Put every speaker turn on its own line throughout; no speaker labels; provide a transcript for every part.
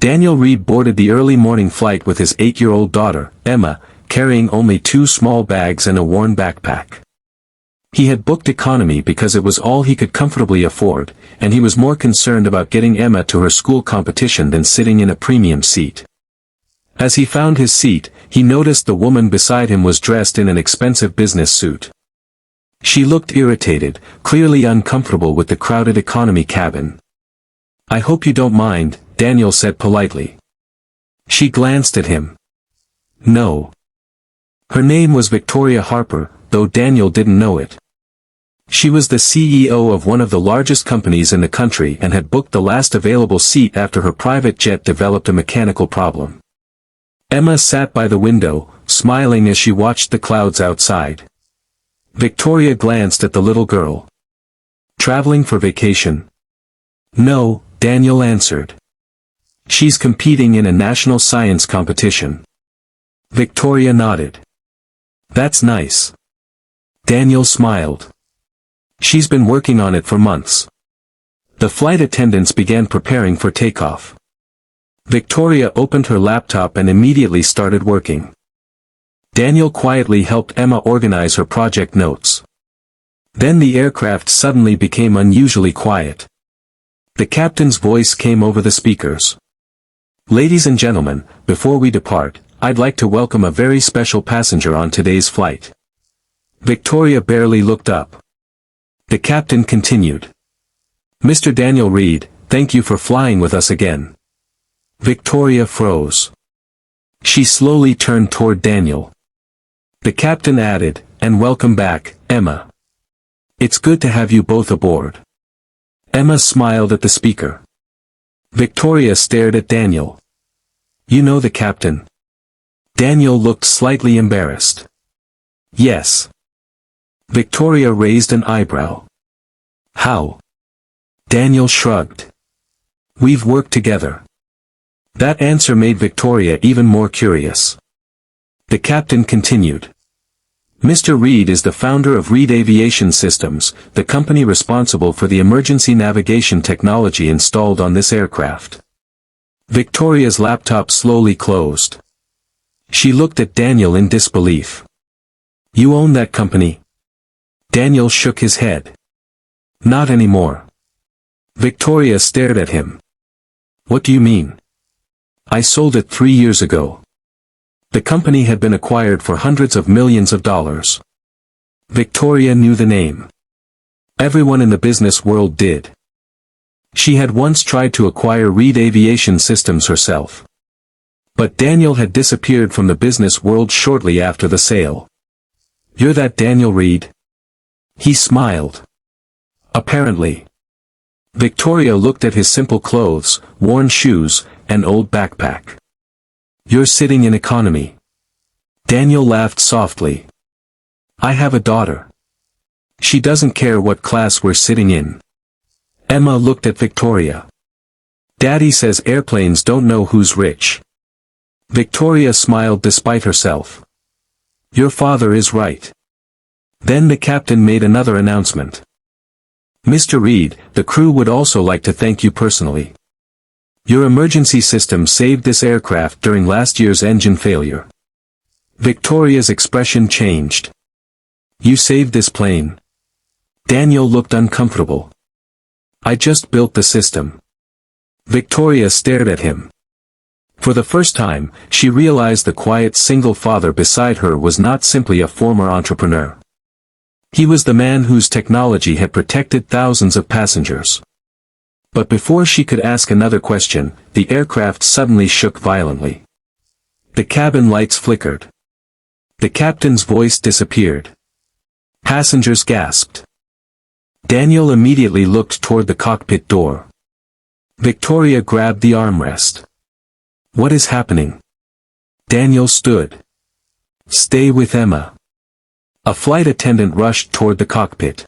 Daniel Reed boarded the early morning flight with his 8-year-old daughter, Emma, carrying only 2 small bags and a worn backpack. He had booked economy because it was all he could comfortably afford, and he was more concerned about getting Emma to her school competition than sitting in a premium seat. As he found his seat, he noticed the woman beside him was dressed in an expensive business suit. She looked irritated, clearly uncomfortable with the crowded economy cabin. "I hope you don't mind," Daniel said politely. She glanced at him. No. Her name was Victoria Harper, though Daniel didn't know it. She was the CEO of one of the largest companies in the country and had booked the last available seat after her private jet developed a mechanical problem. Emma sat by the window, smiling as she watched the clouds outside. Victoria glanced at the little girl. "Traveling for vacation?" "No," Daniel answered. "She's competing in a national science competition." Victoria nodded. "That's nice." Daniel smiled. "She's been working on it for months." The flight attendants began preparing for takeoff. Victoria opened her laptop and immediately started working. Daniel quietly helped Emma organize her project notes. Then the aircraft suddenly became unusually quiet. The captain's voice came over the speakers. "Ladies and gentlemen, before we depart, I'd like to welcome a very special passenger on today's flight." Victoria barely looked up. The captain continued. "Mr. Daniel Reed, thank you for flying with us again." Victoria froze. She slowly turned toward Daniel. The captain added, "And welcome back, Emma. It's good to have you both aboard." Emma smiled at the speaker. Victoria stared at Daniel. "You know the captain?" Daniel looked slightly embarrassed. "Yes." Victoria raised an eyebrow. "How?" Daniel shrugged. "We've worked together." That answer made Victoria even more curious. The captain continued. "Mr. Reed is the founder of Reed Aviation Systems, the company responsible for the emergency navigation technology installed on this aircraft." Victoria's laptop slowly closed. She looked at Daniel in disbelief. "You own that company?" Daniel shook his head. "Not anymore." Victoria stared at him. "What do you mean?" "I sold it 3 years ago." The company had been acquired for hundreds of millions of dollars. Victoria knew the name. Everyone in the business world did. She had once tried to acquire Reed Aviation Systems herself. But Daniel had disappeared from the business world shortly after the sale. "You're that Daniel Reed?" He smiled. "Apparently." Victoria looked at his simple clothes, worn shoes, and old backpack. "You're sitting in economy." Daniel laughed softly. "I have a daughter. She doesn't care what class we're sitting in." Emma looked at Victoria. "Daddy says airplanes don't know who's rich." Victoria smiled despite herself. "Your father is right." Then the captain made another announcement. "Mr. Reed, the crew would also like to thank you personally. Your emergency system saved this aircraft during last year's engine failure." Victoria's expression changed. "You saved this plane?" Daniel looked uncomfortable. "I just built the system." Victoria stared at him. For the first time, she realized the quiet single father beside her was not simply a former entrepreneur. He was the man whose technology had protected thousands of passengers. But before she could ask another question, the aircraft suddenly shook violently. The cabin lights flickered. The captain's voice disappeared. Passengers gasped. Daniel immediately looked toward the cockpit door. Victoria grabbed the armrest. "What is happening?" Daniel stood. "Stay with Emma." A flight attendant rushed toward the cockpit.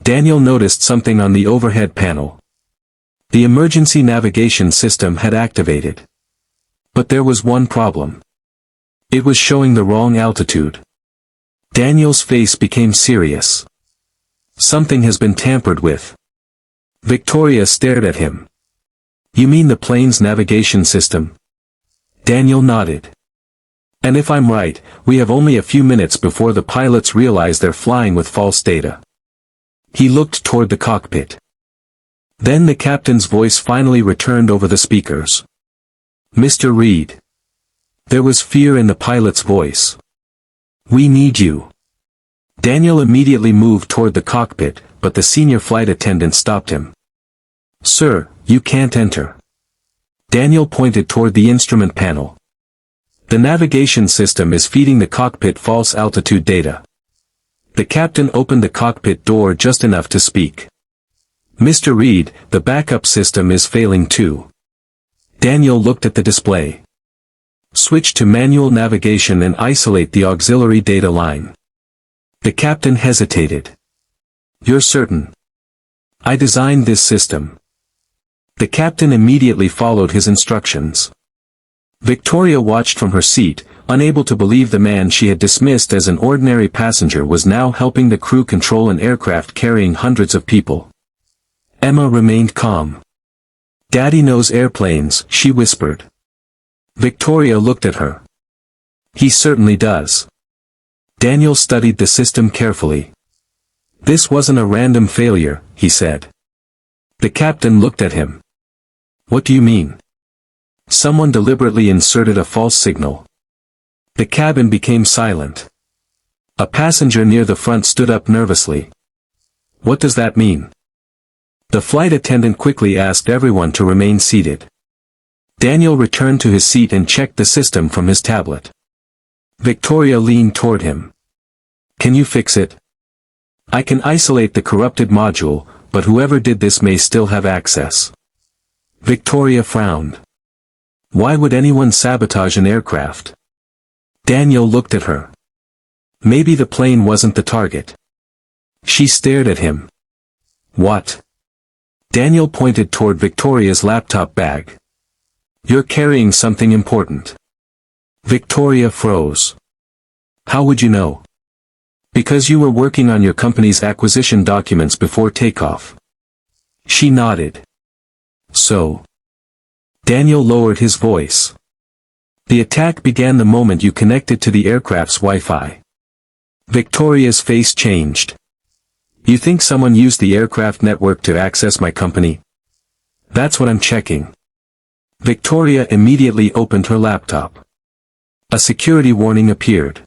Daniel noticed something on the overhead panel. The emergency navigation system had activated. But there was one problem. It was showing the wrong altitude. Daniel's face became serious. "Something has been tampered with." Victoria stared at him. You mean the plane's navigation system? Daniel nodded. And if I'm right, we have only a few minutes before the pilots realize they're flying with false data. He looked toward the cockpit. Then the captain's voice finally returned over the speakers. Mr. Reed. There was fear in the pilot's voice. We need you. Daniel immediately moved toward the cockpit, but the senior flight attendant stopped him. Sir, you can't enter. Daniel pointed toward the instrument panel. The navigation system is feeding the cockpit false altitude data. The captain opened the cockpit door just enough to speak. Mr. Reed, the backup system is failing too. Daniel looked at the display. Switch to manual navigation and isolate the auxiliary data line. The captain hesitated. You're certain? I designed this system. The captain immediately followed his instructions. Victoria watched from her seat, unable to believe the man she had dismissed as an ordinary passenger was now helping the crew control an aircraft carrying hundreds of people. Emma remained calm. Daddy knows airplanes, she whispered. Victoria looked at her. He certainly does. Daniel studied the system carefully. This wasn't a random failure, he said. The captain looked at him. What do you mean? Someone deliberately inserted a false signal. The cabin became silent. A passenger near the front stood up nervously. What does that mean? The flight attendant quickly asked everyone to remain seated. Daniel returned to his seat and checked the system from his tablet. Victoria leaned toward him. Can you fix it? I can isolate the corrupted module, but whoever did this may still have access. Victoria frowned. Why would anyone sabotage an aircraft? Daniel looked at her. Maybe the plane wasn't the target. She stared at him. What? Daniel pointed toward Victoria's laptop bag. You're carrying something important. Victoria froze. How would you know? Because you were working on your company's acquisition documents before takeoff. She nodded. So? Daniel lowered his voice. The attack began the moment you connected to the aircraft's Wi-Fi. Victoria's face changed. You think someone used the aircraft network to access my company? That's what I'm checking. Victoria immediately opened her laptop. A security warning appeared.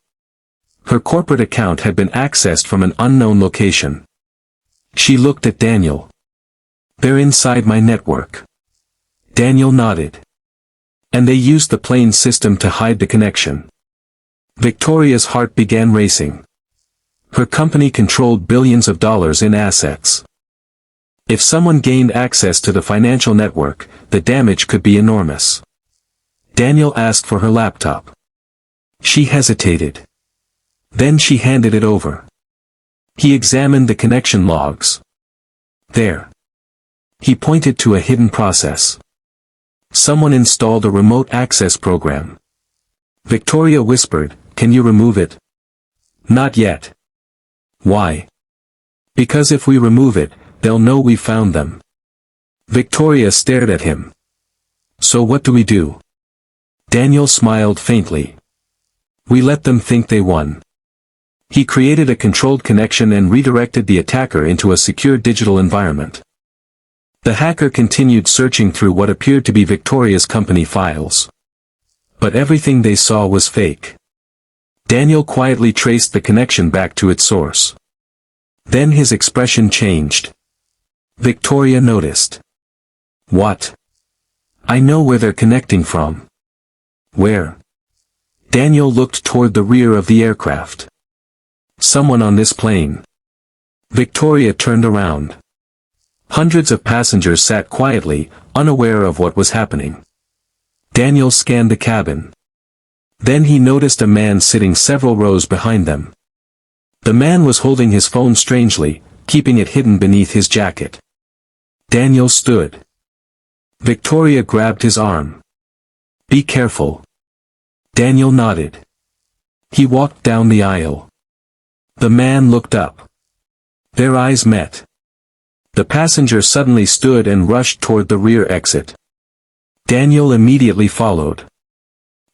Her corporate account had been accessed from an unknown location. She looked at Daniel. They're inside my network. Daniel nodded. And they used the plane system to hide the connection. Victoria's heart began racing. Her company controlled billions of dollars in assets. If someone gained access to the financial network, the damage could be enormous. Daniel asked for her laptop. She hesitated. Then she handed it over. He examined the connection logs. There. He pointed to a hidden process. Someone installed a remote access program. Victoria whispered, "Can you remove it?" "Not yet." "Why?" "Because if we remove it, they'll know we found them." Victoria stared at him. "So what do we do?" Daniel smiled faintly. "We let them think they won." He created a controlled connection and redirected the attacker into a secure digital environment. The hacker continued searching through what appeared to be Victoria's company files. But everything they saw was fake. Daniel quietly traced the connection back to its source. Then his expression changed. Victoria noticed. "What? I know where they're connecting from." "Where?" Daniel looked toward the rear of the aircraft. "Someone on this plane." Victoria turned around. Hundreds of passengers sat quietly, unaware of what was happening. Daniel scanned the cabin. Then he noticed a man sitting several rows behind them. The man was holding his phone strangely, keeping it hidden beneath his jacket. Daniel stood. Victoria grabbed his arm. "Be careful." Daniel nodded. He walked down the aisle. The man looked up. Their eyes met. The passenger suddenly stood and rushed toward the rear exit. Daniel immediately followed.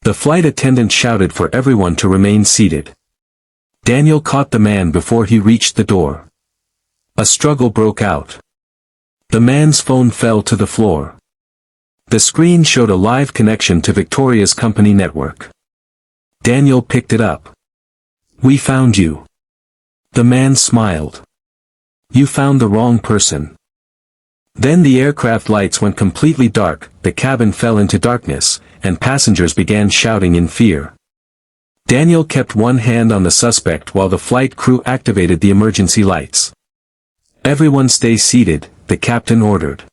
The flight attendant shouted for everyone to remain seated. Daniel caught the man before he reached the door. A struggle broke out. The man's phone fell to the floor. The screen showed a live connection to Victoria's company network. Daniel picked it up. "We found you." The man smiled. "You found the wrong person." Then the aircraft lights went completely dark, the cabin fell into darkness, and passengers began shouting in fear. Daniel kept one hand on the suspect while the flight crew activated the emergency lights. "Everyone stay seated," the captain ordered.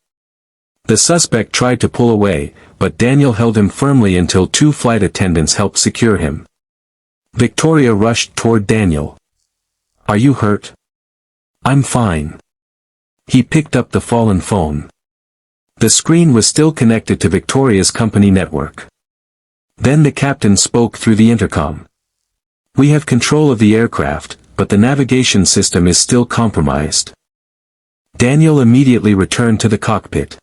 The suspect tried to pull away, but Daniel held him firmly until two flight attendants helped secure him. Victoria rushed toward Daniel. "Are you hurt?" "I'm fine." He picked up the fallen phone. The screen was still connected to Victoria's company network. Then the captain spoke through the intercom. "We have control of the aircraft, but the navigation system is still compromised." Daniel immediately returned to the cockpit.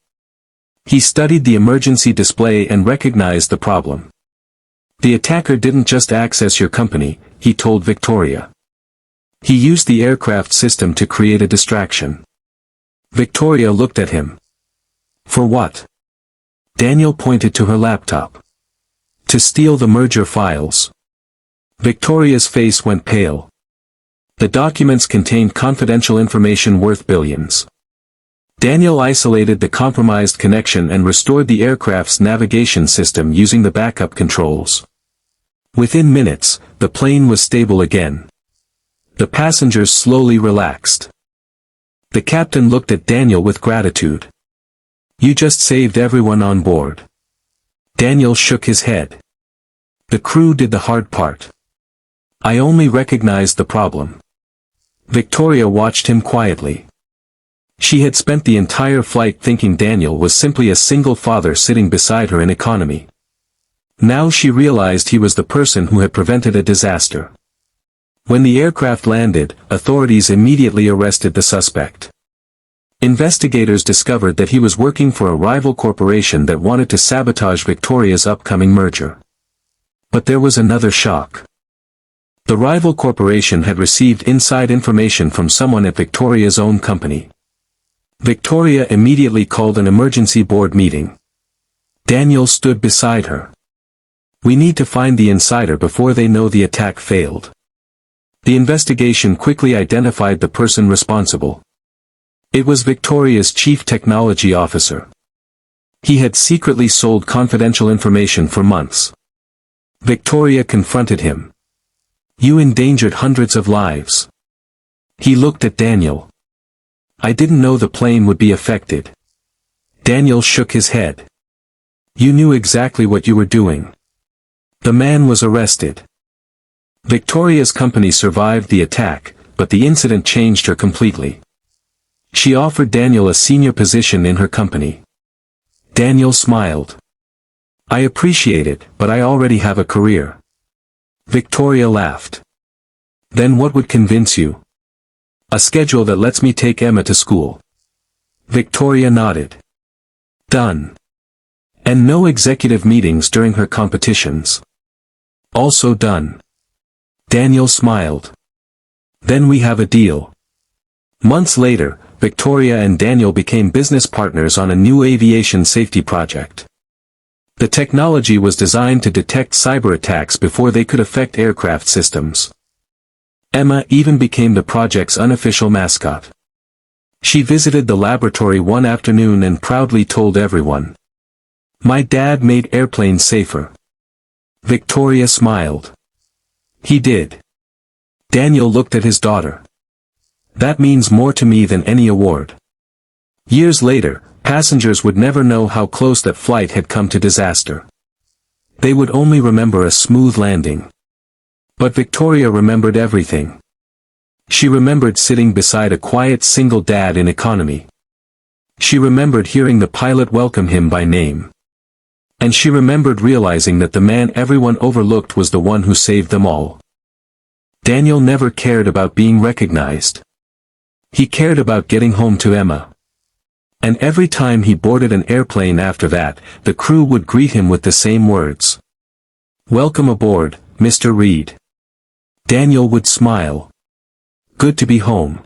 He studied the emergency display and recognized the problem. The attacker didn't just access your company, he told Victoria. He used the aircraft system to create a distraction. Victoria looked at him. "For what?" Daniel pointed to her laptop. "To steal the merger files." Victoria's face went pale. The documents contained confidential information worth billions. Daniel isolated the compromised connection and restored the aircraft's navigation system using the backup controls. Within minutes, the plane was stable again. The passengers slowly relaxed. The captain looked at Daniel with gratitude. "You just saved everyone on board." Daniel shook his head. "The crew did the hard part. I only recognized the problem." Victoria watched him quietly. She had spent the entire flight thinking Daniel was simply a single father sitting beside her in economy. Now she realized he was the person who had prevented a disaster. When the aircraft landed, authorities immediately arrested the suspect. Investigators discovered that he was working for a rival corporation that wanted to sabotage Victoria's upcoming merger. But there was another shock. The rival corporation had received inside information from someone at Victoria's own company. Victoria immediately called an emergency board meeting. Daniel stood beside her. "We need to find the insider before they know the attack failed." The investigation quickly identified the person responsible. It was Victoria's chief technology officer. He had secretly sold confidential information for months. Victoria confronted him. "You endangered hundreds of lives." He looked at Daniel. "I didn't know the plane would be affected." Daniel shook his head. "You knew exactly what you were doing." The man was arrested. Victoria's company survived the attack, but the incident changed her completely. She offered Daniel a senior position in her company. Daniel smiled. "I appreciate it, but I already have a career." Victoria laughed. "Then what would convince you?" "A schedule that lets me take Emma to school." Victoria nodded. "Done. And no executive meetings during her competitions." "Also done." Daniel smiled. "Then we have a deal." Months later, Victoria and Daniel became business partners on a new aviation safety project. The technology was designed to detect cyber attacks before they could affect aircraft systems. Emma even became the project's unofficial mascot. She visited the laboratory one afternoon and proudly told everyone, "My dad made airplanes safer." Victoria smiled. "He did." Daniel looked at his daughter. "That means more to me than any award." Years later, passengers would never know how close that flight had come to disaster. They would only remember a smooth landing. But Victoria remembered everything. She remembered sitting beside a quiet single dad in economy. She remembered hearing the pilot welcome him by name. And she remembered realizing that the man everyone overlooked was the one who saved them all. Daniel never cared about being recognized. He cared about getting home to Emma. And every time he boarded an airplane after that, the crew would greet him with the same words. "Welcome aboard, Mr. Reed." Daniel would smile. "Good to be home."